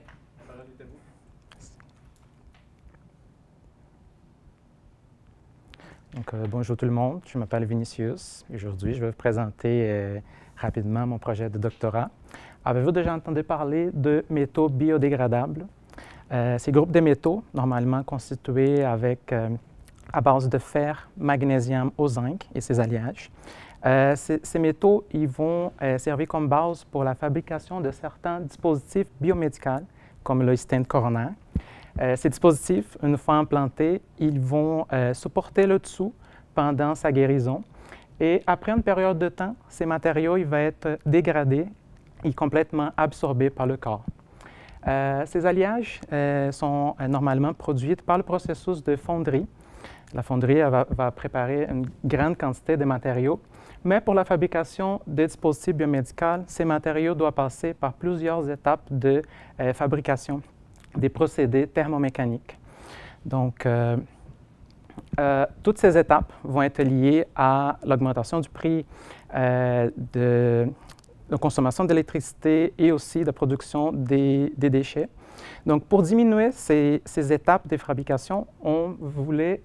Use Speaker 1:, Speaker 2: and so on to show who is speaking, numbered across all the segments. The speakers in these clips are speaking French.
Speaker 1: La parole est à vous.
Speaker 2: Bonjour tout le monde, je m'appelle Vinicius. Aujourd'hui, je vais vous présenter rapidement mon projet de doctorat. Avez-vous déjà entendu parler de métaux biodégradables? Ces groupes de métaux, normalement constitués à base de fer, magnésium au zinc et ses alliages. Ces métaux ils vont servir comme base pour la fabrication de certains dispositifs biomédicaux, comme le stent coronaire. Ces dispositifs, une fois implantés, ils vont supporter le dessous pendant sa guérison. Et après une période de temps, ces matériaux ils vont être dégradés et complètement absorbés par le corps. Ces alliages sont normalement produits par le processus de fonderie. La fonderie va préparer une grande quantité de matériaux, mais pour la fabrication des dispositifs biomédicaux, ces matériaux doivent passer par plusieurs étapes de fabrication, des procédés thermomécaniques. Donc, toutes ces étapes vont être liées à l'augmentation du prix de consommation d'électricité et aussi de production des déchets. Donc, pour diminuer ces étapes de fabrication, on voulait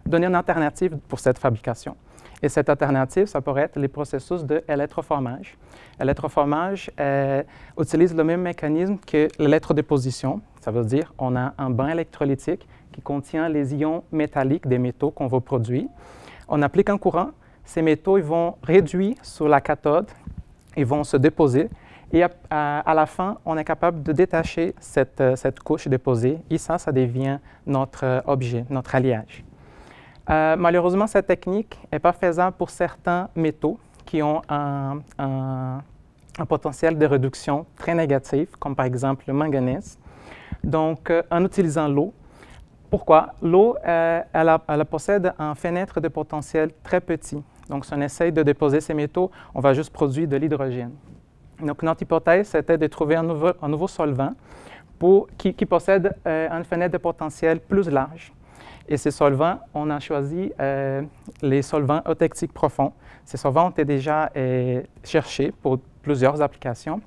Speaker 2: donner une alternative pour cette fabrication. Et cette alternative, ça pourrait être les processus d'électroformage. L'électroformage utilise le même mécanisme que l'électrodéposition. Ça veut dire qu'on a un bain électrolytique qui contient les ions métalliques des métaux qu'on va produire. On applique un courant. Ces métaux ils vont réduire sur la cathode, ils vont se déposer. Et à la fin, on est capable de détacher cette couche déposée. Et ça devient notre objet, notre alliage. Malheureusement, cette technique n'est pas faisable pour certains métaux qui ont un potentiel de réduction très négatif, comme par exemple le manganèse. Donc, en utilisant l'eau. Pourquoi? L'eau, elle possède un fenêtre de potentiel très petit. Donc, si on essaye de déposer ces métaux, on va juste produire de l'hydrogène. Donc, notre hypothèse, c'était de trouver un nouveau solvant qui possède une fenêtre de potentiel plus large. Et ces solvants, on a choisi les solvants eutectiques profonds. Ces solvants ont été déjà cherchés pour plusieurs applications,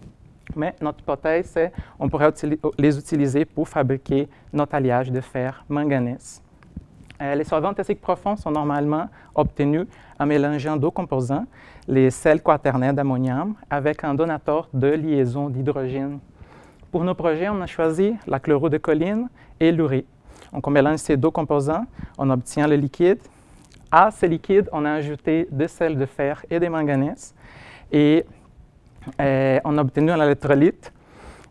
Speaker 2: mais notre hypothèse, c'est qu'on pourrait les utiliser pour fabriquer notre alliage de fer manganèse. Les solvants eutectiques profonds sont normalement obtenus en mélangeant deux composants, les sels quaternaires d'ammonium avec un donateur de liaison d'hydrogène. Pour nos projets, on a choisi la chlorure de choline et l'urée. Donc, on mélange ces deux composants, on obtient le liquide. À ce liquide, on a ajouté des sels de fer et des manganèses. Et on a obtenu un électrolyte.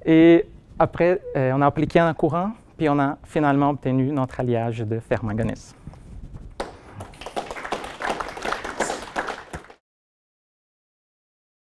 Speaker 2: Et après, on a appliqué un courant, puis on a finalement obtenu notre alliage de fer manganèse.